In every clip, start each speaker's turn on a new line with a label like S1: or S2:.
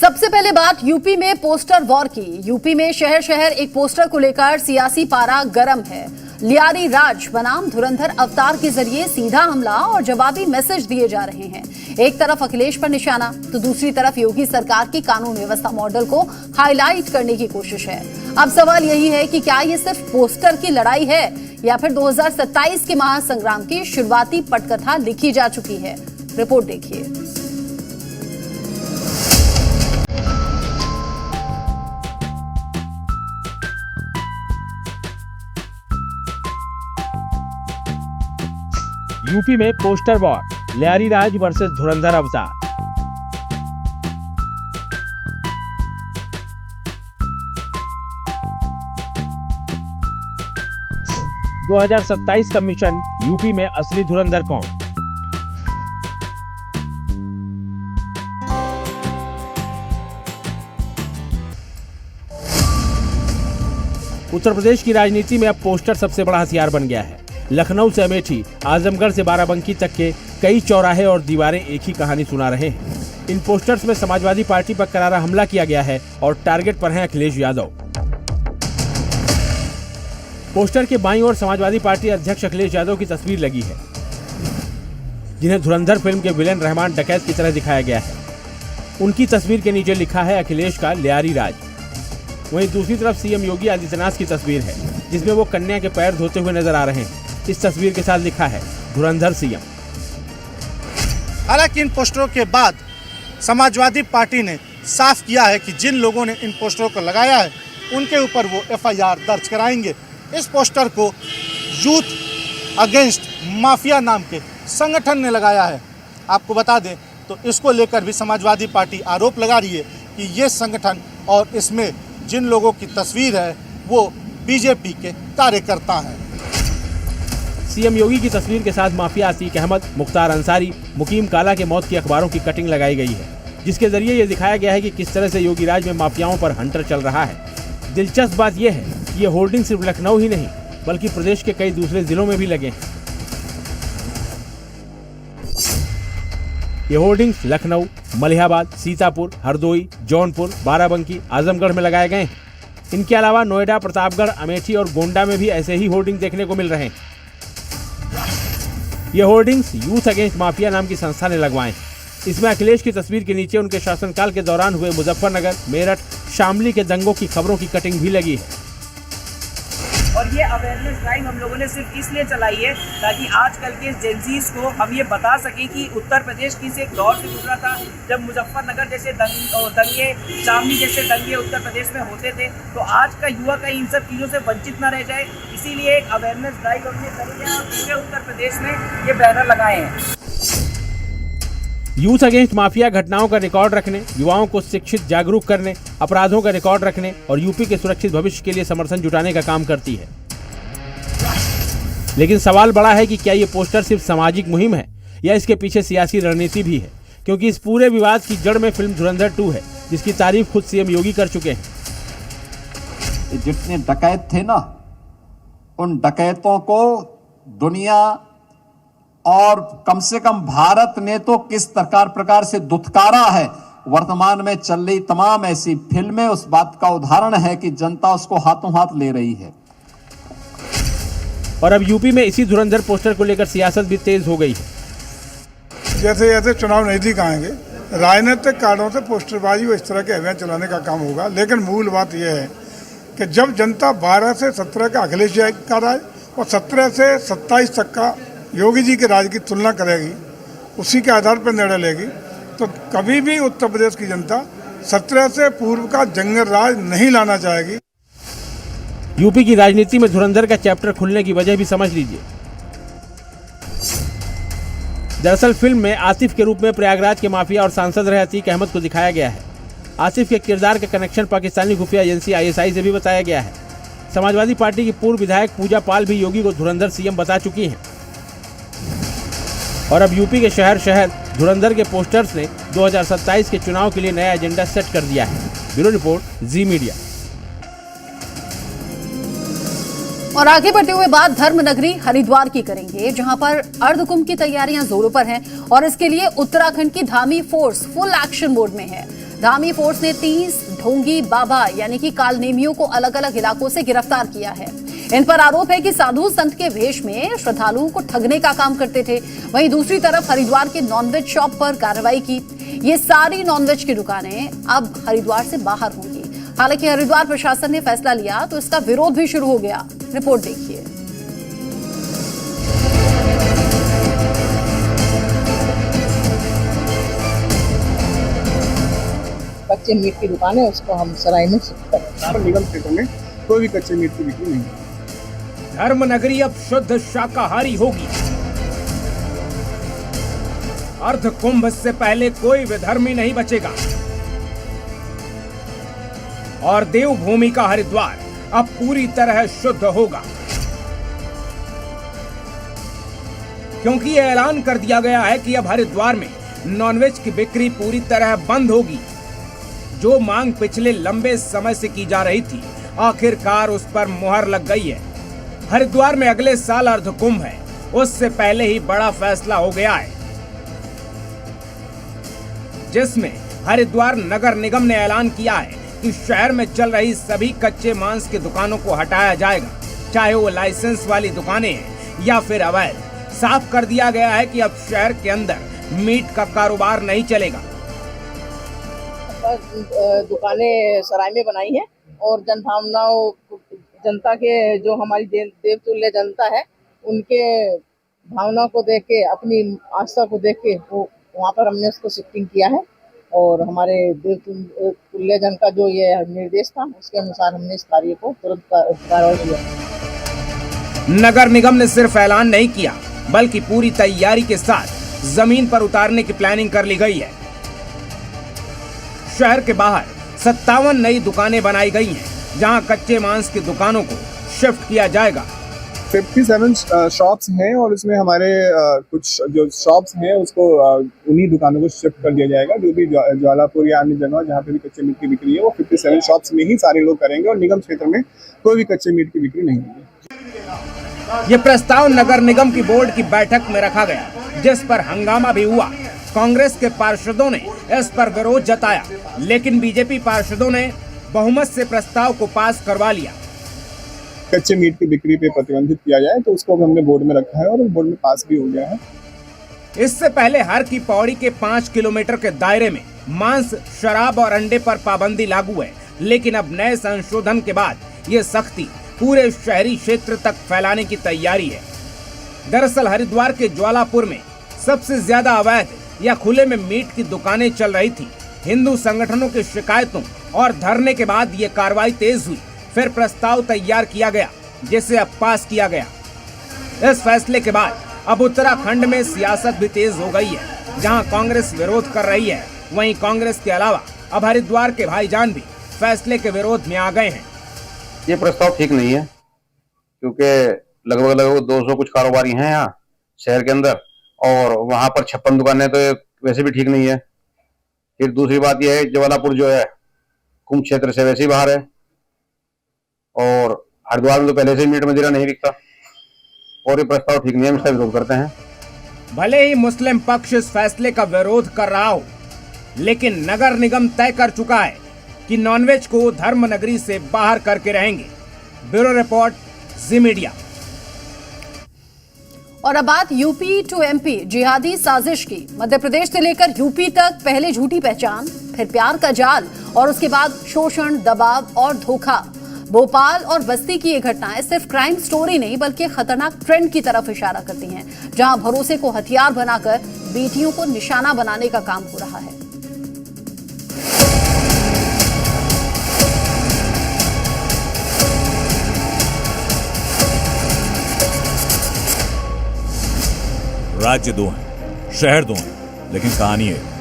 S1: सबसे पहले बात यूपी में पोस्टर वॉर की। यूपी में शहर शहर एक पोस्टर को लेकर सियासी पारा गर्म है। लियारी राज बनाम धुरंधर अवतार के जरिए सीधा हमला और जवाबी मैसेज दिए जा रहे हैं। एक तरफ अखिलेश पर निशाना तो दूसरी तरफ योगी सरकार की कानून व्यवस्था मॉडल को हाईलाइट करने की कोशिश है। अब सवाल यही है कि क्या ये सिर्फ पोस्टर की लड़ाई है या फिर 2027 के महासंग्राम की शुरुआती पटकथा लिखी जा चुकी है। रिपोर्ट देखिए।
S2: यूपी में पोस्टर वॉर, लियारी राज वर्सेस धुरंधर अवतार। (2027) का मिशन यूपी में असली धुरंधर कौन? उत्तर प्रदेश की राजनीति में अब पोस्टर सबसे बड़ा हथियार बन गया है। लखनऊ से अमेठी, आजमगढ़ से बाराबंकी तक के कई चौराहे और दीवारें एक ही कहानी सुना रहे हैं। इन पोस्टर्स में समाजवादी पार्टी पर करारा हमला किया गया है और टारगेट पर हैं अखिलेश यादव। पोस्टर के बाईं ओर समाजवादी पार्टी अध्यक्ष अखिलेश यादव की तस्वीर लगी है, जिन्हें धुरंधर फिल्म के विलेन रहमान डकैत की तरह दिखाया गया है। उनकी तस्वीर के नीचे लिखा है अखिलेश का लियारी राज। वहीं दूसरी तरफ सीएम योगी आदित्यनाथ की तस्वीर है, जिसमें वो कन्या के पैर धोते हुए नजर आ रहे हैं। इस तस्वीर के साथ लिखा है धुरंधर सीएम।
S3: हालांकि इन पोस्टरों के बाद समाजवादी पार्टी ने साफ किया है कि जिन लोगों ने इन पोस्टरों को लगाया है उनके ऊपर वो एफआईआर दर्ज कराएंगे। इस पोस्टर को यूथ अगेंस्ट माफिया नाम के संगठन ने लगाया है। आपको बता दें तो इसको लेकर भी समाजवादी पार्टी आरोप लगा रही है कि ये संगठन और इसमें जिन लोगों की तस्वीर है वो बीजेपी के कार्यकर्ता हैं।
S2: सीएम योगी की तस्वीर के साथ माफिया अतीक अहमद, मुख्तार अंसारी, मुकीम काला के मौत की अखबारों की कटिंग लगाई गई है, जिसके जरिए ये दिखाया गया है कि किस तरह से योगी राज में माफियाओं पर हंटर चल रहा है। दिलचस्प बात यह है कि ये होर्डिंग सिर्फ लखनऊ ही नहीं बल्कि प्रदेश के कई दूसरे जिलों में भी लगे हैं। ये होर्डिंग्स लखनऊ, मलिहाबाद, सीतापुर, हरदोई, जौनपुर, बाराबंकी, आजमगढ़ में लगाए गए हैं। इनके अलावा नोएडा, प्रतापगढ़, अमेठी और गोंडा में भी ऐसे ही होर्डिंग देखने को मिल रहे हैं। ये होर्डिंग्स यूथ अगेंस्ट माफिया नाम की संस्था ने लगवाए हैं। इसमें अखिलेश की तस्वीर के नीचे उनके शासनकाल के दौरान हुए मुजफ्फरनगर, मेरठ, शामली के दंगों की खबरों की कटिंग भी लगी है।
S4: और ये अवेयरनेस ड्राइव हम लोगों ने सिर्फ इसलिए चलाई है ताकि आजकल के जेंजीज को हम ये बता सकें कि उत्तर प्रदेश किस एक दौर से गुजरा था जब मुजफ्फरनगर जैसे दंगे, शामली जैसे दंगे उत्तर प्रदेश में होते थे। तो आज का युवा कहीं इन सब चीज़ों से वंचित ना रह जाए, इसीलिए एक अवेयरनेस ड्राइव हमने करी है और पूरे उत्तर प्रदेश में ये बैनर लगाए हैं।
S2: यूथ अगेंस्ट माफिया घटनाओं का रिकॉर्ड रखने, युवाओं को शिक्षित जागरूक करने, अपराधों का रिकॉर्ड रखने और यूपी के सुरक्षित भविष्य के लिए समर्थन जुटाने का काम करती है। लेकिन सवाल बड़ा है कि क्या ये पोस्टर सिर्फ सामाजिक मुहिम है या इसके पीछे सियासी रणनीति भी है, क्योंकि इस पूरे विवाद की जड़ में फिल्म धुरंधर 2 है, जिसकी तारीफ खुद सीएम योगी कर चुके हैं।
S5: जितने डकैत थे ना, उन डकैतों को दुनिया और कम से कम भारत ने तो किस प्रकार से दुत्कारा है। वर्तमान में चल रही तमाम ऐसी फिल्में उस बात का उदाहरण है कि जनता उसको हाथों हाथ ले रही है।
S2: और अब यूपी में इसी धुरंधर पोस्टर को लेकर सियासत भी तेज हो गई है।
S6: जैसे जैसे चुनाव नजदीक आएंगे, राजनीतिक कारणों से पोस्टरबाजी और इस तरह के अभियान चलाने का काम होगा। लेकिन मूल बात यह है कि जब जनता 12 से 17 का अखिलेश जी का राज और 17 से 27 तक का योगी जी के राज की तुलना करेगी, उसी के आधार पर निर्णय लेगी, तो कभी भी उत्तर प्रदेश की जनता 17 से पूर्व का जंगल राज नहीं लाना चाहेगी।
S2: यूपी की राजनीति में धुरंधर का चैप्टर खुलने की वजह भी समझ लीजिए। दरअसल फिल्म में आसिफ के रूप में प्रयागराज के माफिया और सांसद रहे अतीक अहमद को दिखाया गया है। आसिफ के किरदार का कनेक्शन पाकिस्तानी खुफिया एजेंसी ISI से भी बताया गया है। समाजवादी पार्टी की पूर्व विधायक पूजा पाल भी योगी को धुरंधर सीएम बता चुकी हैं। और अब यूपी के शहर शहर धुरंधर के पोस्टर्स ने 2027 के चुनाव के लिए नया एजेंडा सेट कर दिया है। ब्यूरो रिपोर्ट, जी मीडिया।
S1: और आगे बढ़ते हुए बात धर्म नगरी हरिद्वार की करेंगे, जहां पर अर्धकुंभ की तैयारियां जोरों पर हैं और इसके लिए उत्तराखंड की Dhami force full action mode में है। धामी फोर्स ने 30 ढोंगी बाबा यानी कि कालनेमियों को अलग अलग इलाकों से गिरफ्तार किया है। इन पर आरोप है कि साधु संत के वेश में श्रद्धालुओं को ठगने का काम करते थे। वहीं दूसरी तरफ हरिद्वार के नॉनवेज शॉप पर कार्रवाई की। ये सारी नॉनवेज की दुकानें अब हरिद्वार से बाहर होंगी। हालांकि हरिद्वार प्रशासन ने फैसला लिया तो इसका विरोध भी शुरू हो गया। रिपोर्ट देखिए।
S7: कच्चे मीट की दुकान है, उसको हम सराय में शिफ्ट करें।
S8: निगम क्षेत्र में कोई भी कच्चे मीट की बिक्री नहीं।
S2: धर्म नगरी अब शुद्ध शाकाहारी होगी। अर्ध कुंभ से पहले कोई विधर्मी नहीं बचेगा और देवभूमि का हरिद्वार अब पूरी तरह शुद्ध होगा, क्योंकि यह ऐलान कर दिया गया है कि अब हरिद्वार में नॉनवेज की बिक्री पूरी तरह बंद होगी। जो मांग पिछले लंबे समय से की जा रही थी, आखिरकार उस पर मुहर लग गई है। हरिद्वार में अगले साल अर्धकुंभ है, उससे पहले ही बड़ा फैसला हो गया है, जिसमें हरिद्वार नगर निगम ने ऐलान किया है कि शहर में चल रही सभी कच्चे मांस की दुकानों को हटाया जाएगा, चाहे वो लाइसेंस वाली दुकानें हैं या फिर अवैध। साफ कर दिया गया है कि अब शहर के अंदर मीट का कारोबार नहीं चलेगा।
S7: दुकानें सराय में बनाई है और जनभावनाओं, जनता के जो हमारी देवतुल्य जनता है, उनके भावना को देख के, अपनी आस्था को देख के वो वहाँ पर हमने उसको शिफ्टिंग किया है। और हमारे देवतुल्य जन का जो ये निर्देश था, उसके अनुसार हमने इस कार्य को तुरंत कार्रवाई किया।
S2: नगर निगम ने सिर्फ ऐलान नहीं किया, बल्कि पूरी तैयारी के साथ जमीन पर उतारने की प्लानिंग कर ली गई है। शहर के बाहर 57 नई दुकानें बनाई गई हैं, जहां कच्चे मांस की दुकानों को शिफ्ट किया जाएगा।
S8: 57 शॉप्स हैं और इसमें हमारे कुछ जो शॉप्स हैं उसको उन्हीं दुकानों को शिफ्ट कर दिया जाएगा। जो भी ज्वालापुर या अन्य जगह जहाँ पे भी कच्चे मीट की बिक्री है, वो 57 शॉप्स में ही सारे लोग करेंगे और निगम क्षेत्र में कोई भी कच्चे मीट की बिक्री नहीं होगी।
S2: ये प्रस्ताव नगर निगम की बोर्ड की बैठक में रखा गया, जिस पर हंगामा भी हुआ। कांग्रेस के पार्षदों ने इस पर विरोध जताया, लेकिन बीजेपी पार्षदों ने बहुमत से प्रस्ताव को पास करवा लिया।
S8: कच्चे मीट की बिक्री पे प्रतिबंधित किया जाए, तो उसको हमने बोर्ड में रखा है और बोर्ड में पास भी हो गया है।
S2: इससे पहले हर की पौड़ी के 5 किलोमीटर के दायरे में मांस, शराब और अंडे पर पाबंदी लागू है, लेकिन अब नए संशोधन के बाद ये सख्ती पूरे शहरी क्षेत्र तक फैलाने की तैयारी है। दरअसल हरिद्वार के ज्वालापुर में सबसे ज्यादा अवैध या खुले में मीट की दुकानें चल रही थी। हिंदू संगठनों की शिकायतों और धरने के बाद ये कार्रवाई तेज हुई। फिर प्रस्ताव तैयार किया गया, जिसे अब पास किया गया। इस फैसले के बाद अब उत्तराखंड में सियासत भी तेज हो गई है। जहां कांग्रेस विरोध कर रही है, वहीं कांग्रेस के अलावा अब हरिद्वार के भाईजान भी फैसले के विरोध में आ गए हैं।
S9: ये प्रस्ताव ठीक नहीं है, क्योंकि लगभग 200 कुछ कारोबारी हैं यहाँ शहर के अंदर, और वहां पर 56 दुकानें, तो वैसे भी ठीक नहीं है। फिर दूसरी बात यह है, ज्वालापुर जो है कुंभ क्षेत्र से वैसे ही बाहर है, और हरिद्वार में तो पहले से मीट मदिरा नहीं बिकता, और ये प्रस्ताव ठीक नहीं है, हम इसका विरोध करते हैं।
S2: भले ही मुस्लिम पक्ष इस फैसले का विरोध कर रहा हो, लेकिन नगर निगम तय कर चुका है कि नॉनवेज को धर्म नगरी से बाहर करके रहेंगे। ब्यूरो रिपोर्ट, जी मीडिया।
S1: और अब बात यूपी टू एमपी जिहादी साजिश की। मध्य प्रदेश से लेकर यूपी तक पहले झूठी पहचान, फिर प्यार का जाल और उसके बाद शोषण, दबाव और धोखा। भोपाल और बस्ती की ये घटनाएं सिर्फ क्राइम स्टोरी नहीं, बल्कि खतरनाक ट्रेंड की तरफ इशारा करती हैं, जहां भरोसे को हथियार बनाकर बेटियों को निशाना बनाने का काम हो रहा है।
S10: राज्य दो हैं, शहर दो हैं, लेकिन कहानी है।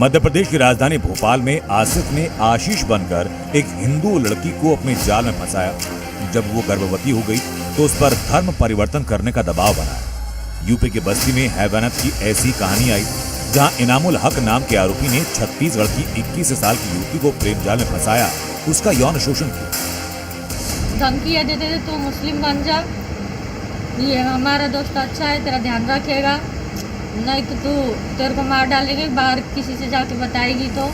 S10: मध्य प्रदेश की राजधानी भोपाल में आसिफ ने आशीष बनकर एक हिंदू लड़की को अपने जाल में फंसाया। जब वो गर्भवती हो गई तो उस पर धर्म परिवर्तन करने का दबाव बनाया। यूपी के बस्ती में हैवानत की ऐसी कहानी आई, जहां इनामुल हक नाम के आरोपी ने छत्तीसगढ़ की 21 साल की युवती को प्रेम जाल में फंसाया, उसका यौन शोषण किया।
S11: धमकियाँ देते थे, तो मुस्लिम बन जा, ये हमारा दोस्त अच्छा है, तेरा ध्यान रखेगा, नहीं तो तू तेरे को मार डालेंगे, बाहर किसी से जाके बताएगी तो।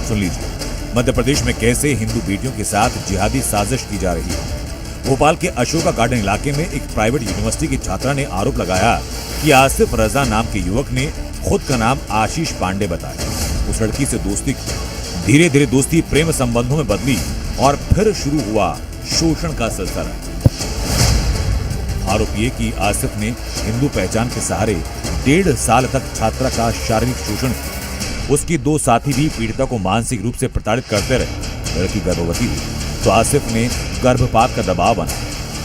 S10: सुन लीजिए मध्य प्रदेश में कैसे हिंदू बेटियों के साथ जिहादी साजिश की जा रही है। भोपाल के अशोका गार्डन इलाके में एक प्राइवेट यूनिवर्सिटी की छात्रा ने आरोप लगाया कि आसिफ रजा नाम के युवक ने खुद का नाम आशीष पांडे बताया। उस लड़की से दोस्ती की, धीरे धीरे दोस्ती प्रेम संबंधों में बदली और फिर शुरू हुआ शोषण का सिलसिला। आरोप ये कि आसिफ ने हिंदू पहचान के सहारे 1.5 साल तक छात्रा का शारीरिक शोषण किया। उसकी 2 साथी भी पीड़िता को मानसिक रूप से प्रताड़ित करते रहे। लड़की गर्भवती हुई तो आसिफ ने गर्भपात का दबाव बनाया।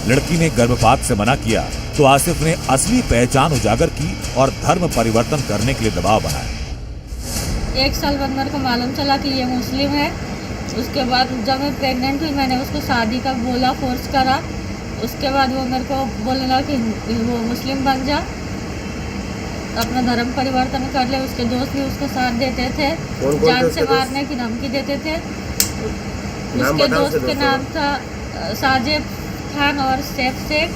S10: लड़की ने गर्भपात से मना किया तो आसिफ ने असली पहचान उजागर की और धर्म परिवर्तन करने के लिए दबाव बनाया।
S11: 1 साल बाद मेरे को मालूम चला कि ये मुस्लिम है। उसके बाद जब मैं प्रेग्नेंट हुई, मैंने उसको शादी का बोला, फोर्स करा। उसके बाद वो मेरे को बोलने लगा कि वो मुस्लिम बन जा, अपना धर्म परिवर्तन कर ले। उसके दोस्त भी उसको साथ देते थे, जान से मारने की धमकी देते थे। उसके दोस्त के नाम था साजिद खान और सैफ शेख।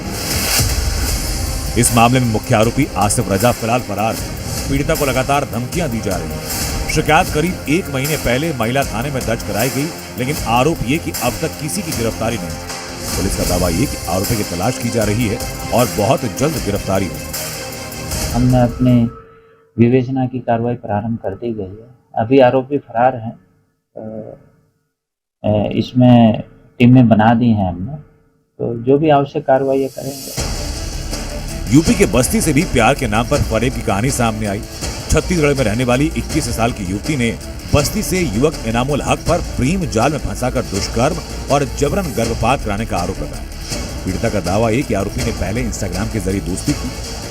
S10: इस मामले में मुख्य आरोपी आसिफ रजा फिलहाल फरार है। पीड़िता को लगातार धमकियां दी जा रही हैं। शिकायत करीब 1 महीने पहले महिला थाने में दर्ज कराई गई, लेकिन आरोप ये कि अब तक किसी की गिरफ्तारी नहीं। पुलिस का दावा ये कि आरोपी की तलाश की जा रही है और बहुत जल्द गिरफ्तारी होगी।
S12: हमने अपने विवेचना की कार्रवाई प्रारंभ कर दी गई है। अभी आरोपी फरार हैं, इसमें टीमें बना दी हैं हमने, तो जो भी आवश्यक कार्रवाई करेंगे।
S10: यूपी के बस्ती से भी प्यार के नाम पर फरेब की कहानी सामने आई। छत्तीसगढ़ में रहने वाली 21 साल की युवती ने बस्ती से युवक इनामुल हक पर प्रेम जाल में फंसाकर दुष्कर्म और जबरन गर्भपात कराने का आरोप लगाया। पीड़िता का दावा है कि आरोपी ने पहले इंस्टाग्राम के जरिए दोस्ती की,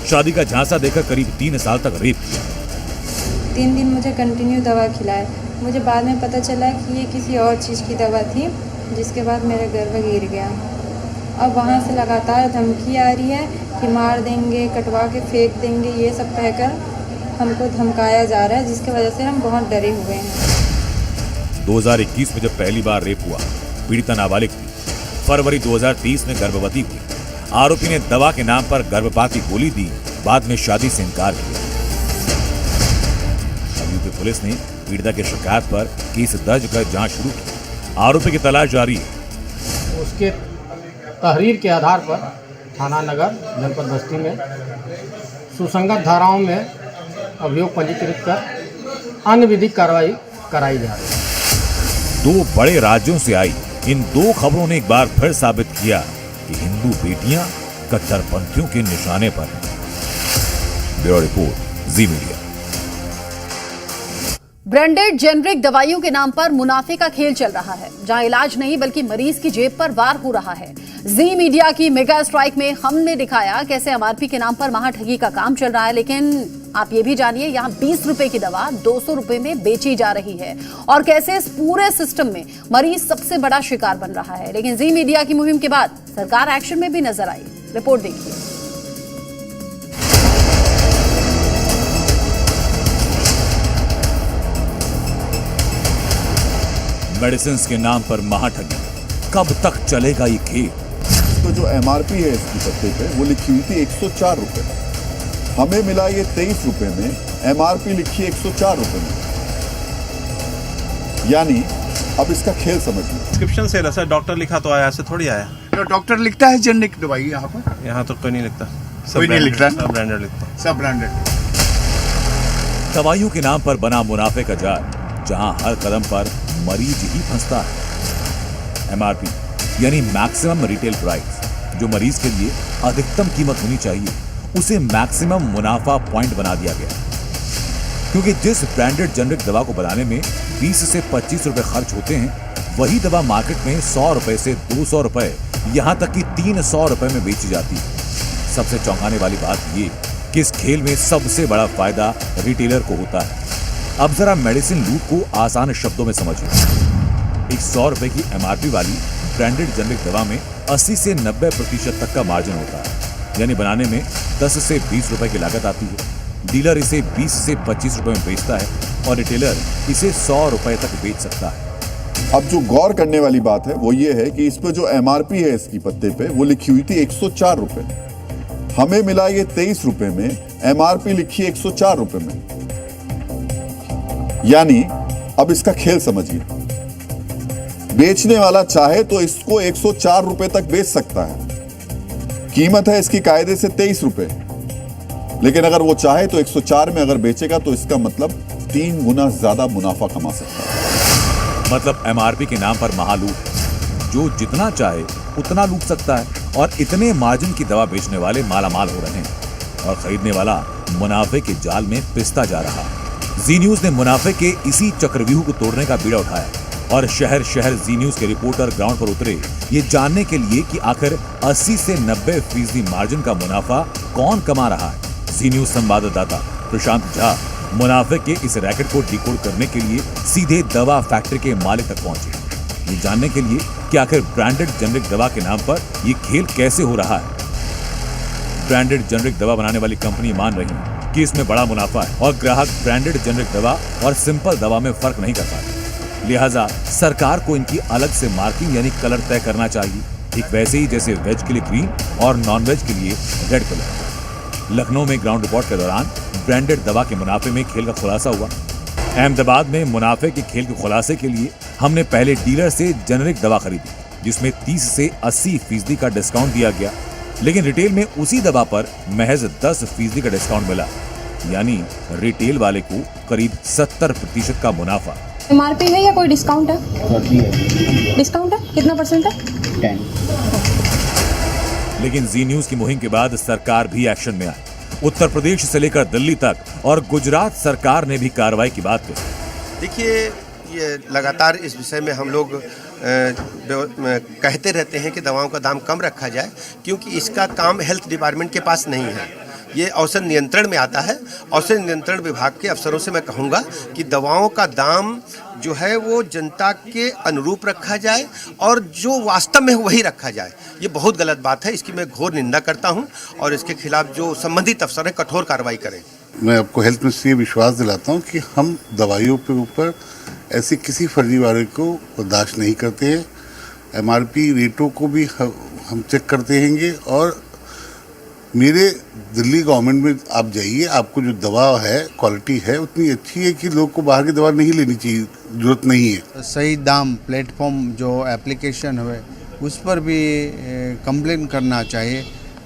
S10: शादी का झांसा देकर करीब 3 साल तक रेप किया।
S13: 3 दिन मुझे कंटिन्यू दवा खिलाए। मुझे बाद में पता चला कि ये किसी और चीज़ की दवा थी, जिसके बाद मेरा गर्भ गिर गया। अब वहाँ से लगातार धमकी आ रही है कि मार देंगे, कटवा के फेंक देंगे, ये सब कहकर हमको धमकाया जा रहा है, जिसकी वजह से हम बहुत डरे हुए हैं।
S10: 2021 में जब पहली बार रेप हुआ, पीड़िता नाबालिग थी। फरवरी 2030 में गर्भवती हुई। आरोपी ने दवा के नाम पर गर्भपात की गोली दी, बाद में शादी से इनकार किया। यूपी पुलिस ने पीड़िता की शिकायत पर केस दर्ज कर जांच शुरू की। आरोपी की तलाश जारी है।
S14: उसके तहरीर के आधार पर थाना नगर जनपद बस्ती में सुसंगत धाराओं में अभियोग पंजीकृत कर अन्य विधिक कार्रवाई कराई जा रही है।
S10: 2 बड़े राज्यों से आई इन 2 खबरों ने एक बार फिर साबित किया कि हिंदू बेटियां कट्टरपंथियों के निशाने पर हैं। ब्यूरो रिपोर्ट, जी मीडिया।
S1: ब्रांडेड जेनरिक दवाइयों के नाम पर मुनाफे का खेल चल रहा है, जहां इलाज नहीं बल्कि मरीज की जेब पर वार हो रहा है। जी मीडिया की मेगा स्ट्राइक में हमने दिखाया कैसे एमआरपी के नाम पर महाठगी का काम चल रहा है। लेकिन आप ये भी जानिए, यहाँ 20 रुपए की दवा 200 रुपए में बेची जा रही है और कैसे इस पूरे सिस्टम में मरीज सबसे बड़ा शिकार बन रहा है। लेकिन जी मीडिया की मुहिम के बाद सरकार एक्शन में भी नजर आई। रिपोर्ट देखिए।
S10: मेडिसिन के नाम पर महाठगी, कब तक चलेगा ये खेल?
S15: तो जो एमआरपी है इसकी पत्ते पे वो लिखी हुई थी 104 रुपए, हमें मिला ये 23 रुपए में, एमआरपी लिखी 104 रुपए में। यानी अब इसका खेल समझिए।
S16: प्रिस्क्रिप्शन सेल है सर, डॉक्टर लिखा तो आया, ऐसे थोड़ी आया।
S6: तो डॉक्टर लिखता है जेनरिक दवाई यहाँ पर?
S16: यहाँ तो कोई नहीं लिखता,
S6: कोई नहीं लिखता,
S16: सब ब्रांडेड लिखता,
S6: सब ब्रांडेड।
S10: दवाइयों के नाम पर बना मुनाफे का जाल, जहां हर कदम पर मरीज ही फंसता है। एमआरपी यानी मैक्सिमम रिटेल प्राइस, जो मरीज के लिए अधिकतम कीमत होनी चाहिए, उसे मैक्सिमम मुनाफा पॉइंट बना दिया गया। क्योंकि जिस ब्रांडेड जेनरिक दवा को बनाने में 20 से 25 रुपए खर्च होते हैं, वही दवा मार्केट में 100 रुपए से 200 रुपए, यहां तक कि 300 रुपए में बेची जाती है। सबसे चौंकाने वाली बात ये कि इस खेल में सबसे बड़ा फायदा रिटेलर को होता है। अब जरा मेडिसिन लूट को आसान शब्दों में समझिए। एक 100 रुपए की एमआरपी वाली ब्रांडेड जेनरिक दवा में 80 से 90% तक का मार्जिन होता है, यानी बनाने में 10 से 20 रुपए की लागत आती है। डीलर इसे 20 से 25 रुपए में बेचता है और रिटेलर इसे 100 रुपए तक बेच सकता है।
S15: अब जो गौर करने वाली बात है वो ये है कि इस पे जो एमआरपी है इसकी पत्ते पे वो लिखी हुई थी 104 रुपए, हमें मिला ये 23 रुपए में, एमआरपी लिखी 104 रुपए में। यानी अब इसका खेल समझिए, बेचने वाला चाहे तो इसको 104 रुपए तक बेच सकता है, कीमत है इसकी कायदे से 23 रुपए, लेकिन अगर वो चाहे तो 104 में अगर बेचेगा तो इसका मतलब 3 गुना ज्यादा मुनाफा कमा सकता है।
S10: मतलब एमआरपी के नाम पर महालूट, जो जितना चाहे उतना लूट सकता है और इतने मार्जिन की दवा बेचने वाले मालामाल हो रहे हैं और खरीदने वाला मुनाफे के जाल में पिसता जा रहा है। जी न्यूज ने मुनाफे के इसी चक्रव्यूह को तोड़ने का बीड़ा उठाया और शहर शहर जी न्यूज के रिपोर्टर ग्राउंड पर उतरे ये जानने के लिए कि आखिर 80 से 90% मार्जिन का मुनाफा कौन कमा रहा है। जी न्यूज संवाददाता प्रशांत झा मुनाफे के इस रैकेट को डिकोड करने के लिए सीधे दवा फैक्ट्री के मालिक तक पहुंचे, ये जानने के लिए कि आखिर ब्रांडेड जेनरिक दवा के नाम पर ये खेल कैसे हो रहा है। ब्रांडेड जेनरिक दवा बनाने वाली कंपनी मान रही है कि इसमें बड़ा मुनाफा है और ग्राहक ब्रांडेड जेनरिक दवा और सिंपल दवा में फर्क नहीं कर पाते, लिहाजा सरकार को इनकी अलग से मार्किंग यानी कलर तय करना चाहिए, ठीक वैसे ही जैसे वेज के लिए ग्रीन और नॉन वेज के लिए रेड कलर। लखनऊ में ग्राउंड रिपोर्ट के दौरान ब्रांडेड दवा के मुनाफे में खेल का खुलासा हुआ। अहमदाबाद में मुनाफे के खेल के खुलासे के लिए हमने पहले डीलर से जेनरिक दवा खरीदी, जिसमें 30 से 80% का डिस्काउंट दिया गया, लेकिन रिटेल में उसी दवा पर महज 10% का डिस्काउंट मिला, यानी रिटेल वाले को करीब 70% का मुनाफा।
S13: एमआरपी है या कोई डिस्काउंट है? डिस्काउंट है, कितना परसेंट है? 10।
S10: लेकिन जी न्यूज की मुहिम के बाद सरकार भी एक्शन में आई। उत्तर प्रदेश से लेकर दिल्ली तक और गुजरात सरकार ने भी कार्रवाई की बात कही।
S17: देखिए, ये लगातार इस विषय में हम लोग कहते रहते हैं कि दवाओं का दाम कम रखा जाए, क्योंकि इसका काम हेल्थ डिपार्टमेंट के पास नहीं है, ये औषध नियंत्रण में आता है। औषध नियंत्रण विभाग के अफसरों से मैं कहूँगा कि दवाओं का दाम जो है वो जनता के अनुरूप रखा जाए और जो वास्तव में वही रखा जाए। ये बहुत गलत बात है, इसकी मैं घोर निंदा करता हूँ और इसके खिलाफ जो संबंधित अफसर हैं कठोर कार्रवाई करें।
S18: मैं आपको हेल्थ मिनिस्ट्री विश्वास दिलाता हूँ कि हम दवाइयों के ऊपर ऐसे किसी फर्जीवाड़े को बर्दाश्त नहीं करते हैं। एमआरपी रेटों को भी हम चेक करते हैंगे और मेरे दिल्ली गवर्नमेंट में आप जाइए, आपको जो दवा है क्वालिटी है उतनी अच्छी है कि लोग को बाहर की दवा नहीं लेनी चाहिए, जरूरत नहीं है।
S19: सही दाम प्लेटफॉर्म जो एप्लीकेशन हुए उस पर भी कंप्लेन करना चाहिए।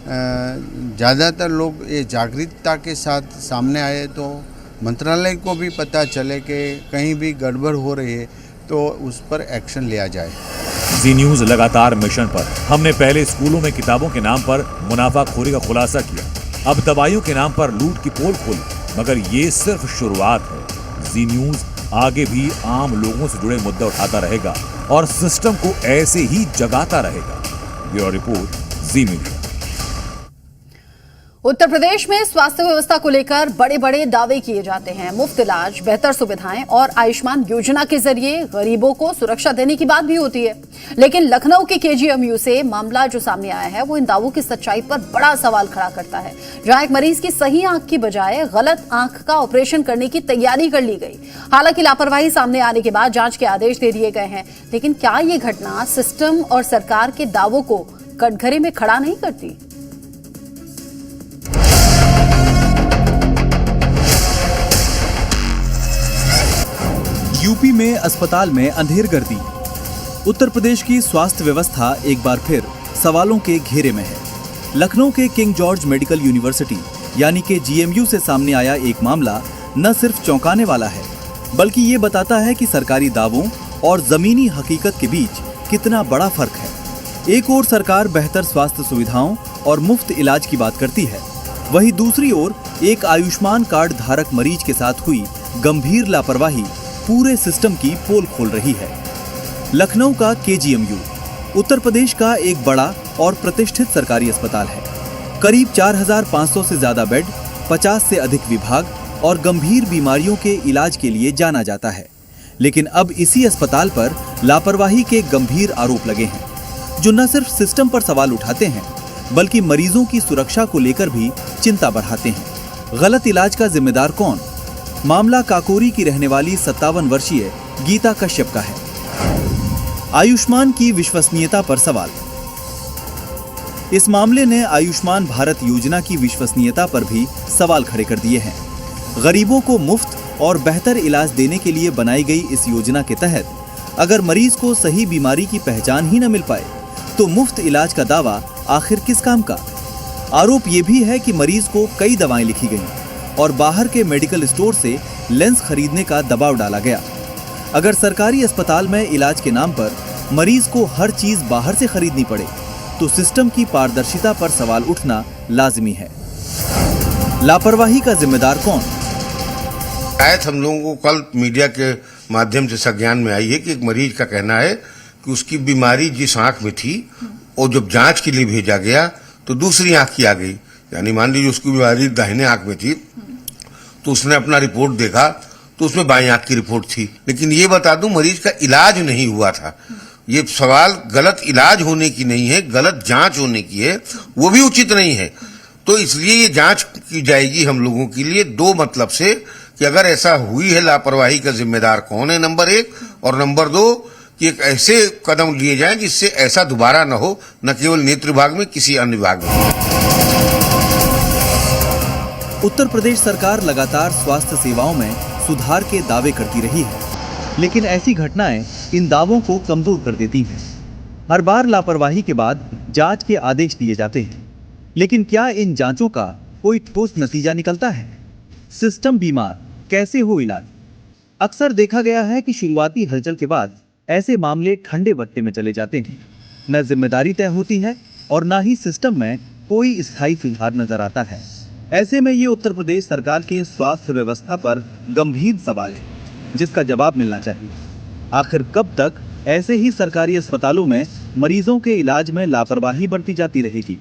S19: ज़्यादातर लोग ये जागरूकता के साथ सामने आए तो मंत्रालय को भी पता चले कि कहीं भी गड़बड़ हो रही है तो उस पर एक्शन लिया जाए।
S10: जी न्यूज लगातार मिशन पर। हमने पहले स्कूलों में किताबों के नाम पर मुनाफाखोरी का खुलासा किया, अब दवाइयों के नाम पर लूट की पोल खोली, मगर ये सिर्फ शुरुआत है। जी न्यूज आगे भी आम लोगों से जुड़े मुद्दे उठाता रहेगा और सिस्टम को ऐसे ही जगाता रहेगा। ब्यूरो रिपोर्ट, जी मीडिया।
S1: उत्तर प्रदेश में स्वास्थ्य व्यवस्था को लेकर बड़े बड़े दावे किए जाते हैं। मुफ्त इलाज, बेहतर सुविधाएं और आयुष्मान योजना के जरिए गरीबों को सुरक्षा देने की बात भी होती है, लेकिन लखनऊ के केजीएमयू से मामला जो सामने आया है वो इन दावों की सच्चाई पर बड़ा सवाल खड़ा करता है। जहां एक मरीज की सही आंख की बजाय गलत आंख का ऑपरेशन करने की तैयारी कर ली गई। हालांकि लापरवाही सामने आने के बाद जांच के आदेश दे दिए गए हैं, लेकिन क्या ये घटना सिस्टम और सरकार के दावों को कटघरे में खड़ा नहीं करती?
S20: यूपी में अस्पताल में अंधेरगर्दी। उत्तर प्रदेश की स्वास्थ्य व्यवस्था एक बार फिर सवालों के घेरे में है। लखनऊ के किंग जॉर्ज मेडिकल यूनिवर्सिटी यानी कि जीएमयू से सामने आया एक मामला न सिर्फ चौंकाने वाला है, बल्कि ये बताता है कि सरकारी दावों और जमीनी हकीकत के बीच कितना बड़ा फर्क है। एक ओर सरकार बेहतर स्वास्थ्य सुविधाओं और मुफ्त इलाज की बात करती है, वहीं दूसरी ओर एक आयुष्मान कार्ड धारक मरीज के साथ हुई गंभीर लापरवाही पूरे सिस्टम की पोल खोल रही है। लखनऊ का केजीएमयू उत्तर प्रदेश का एक बड़ा और प्रतिष्ठित सरकारी अस्पताल है। करीब 4500 से ज्यादा बेड, 50 से अधिक विभाग और गंभीर बीमारियों के इलाज के लिए जाना जाता है। लेकिन अब इसी अस्पताल पर लापरवाही के गंभीर आरोप लगे हैं, जो न सिर्फ सिस्टम पर सवाल उठाते हैं, बल्कि मरीजों की सुरक्षा को लेकर भी चिंता बढ़ाते हैं। गलत इलाज का जिम्मेदार कौन? मामला काकोरी की रहने वाली 57 वर्षीय गीता कश्यप का है। आयुष्मान की विश्वसनीयता पर सवाल। इस मामले ने आयुष्मान भारत योजना की विश्वसनीयता पर भी सवाल खड़े कर दिए हैं। गरीबों को मुफ्त और बेहतर इलाज देने के लिए बनाई गई इस योजना के तहत अगर मरीज को सही बीमारी की पहचान ही न मिल पाए तो मुफ्त इलाज का दावा आखिर किस काम का? आरोप ये भी है कि मरीज को कई दवाएं लिखी गईं और बाहर के मेडिकल स्टोर से लेंस खरीदने का दबाव डाला गया। अगर सरकारी अस्पताल में इलाज के नाम पर मरीज को हर चीज बाहर से खरीदनी पड़े तो सिस्टम की पारदर्शिता पर सवाल उठना लाजमी है। लापरवाही का जिम्मेदार कौन?
S21: शायद हम लोगों को कल मीडिया के माध्यम से संज्ञान में आई है कि एक मरीज का कहना है कि उसकी बीमारी जिस आंख में थी और जब जांच के लिए भेजा गया तो दूसरी आंख की आ गई। यानी मान लीजिए उसकी बीमारी दाहिने आंख में थी तो उसने अपना रिपोर्ट देखा तो उसमें बाईं आंख की रिपोर्ट थी। लेकिन ये बता दूं, मरीज का इलाज नहीं हुआ था। ये सवाल गलत इलाज होने की नहीं है, गलत जांच होने की है, वो भी उचित नहीं है। तो इसलिए ये जांच की जाएगी हम लोगों के लिए दो मतलब से कि अगर ऐसा हुई है लापरवाही का जिम्मेदार कौन है, नंबर एक, और नंबर दो कि एक ऐसे कदम लिए जाएं जिससे ऐसा दोबारा न हो, न केवल नेत्र विभाग में, किसी अन्य विभाग में।
S20: उत्तर प्रदेश सरकार लगातार स्वास्थ्य सेवाओं में सुधार के दावे करती रही है, लेकिन ऐसी घटनाएं इन दावों को कमजोर कर देती हैं। हर बार लापरवाही के बाद जांच के आदेश दिए जाते हैं, लेकिन क्या इन जांचों का कोई ठोस नतीजा निकलता है? सिस्टम बीमार, कैसे हो इलाज? अक्सर देखा गया है कि शुरुआती हलचल के बाद ऐसे मामले ठंडे बट्टे में चले जाते हैं। न जिम्मेदारी तय होती है और न ही सिस्टम में कोई स्थायी सुधार नजर आता है। ऐसे में ये उत्तर प्रदेश सरकार की स्वास्थ्य व्यवस्था पर गंभीर सवाल है, जिसका जवाब मिलना चाहिए। आखिर कब तक ऐसे ही सरकारी अस्पतालों में मरीजों के इलाज में लापरवाही बरती जाती रहेगी?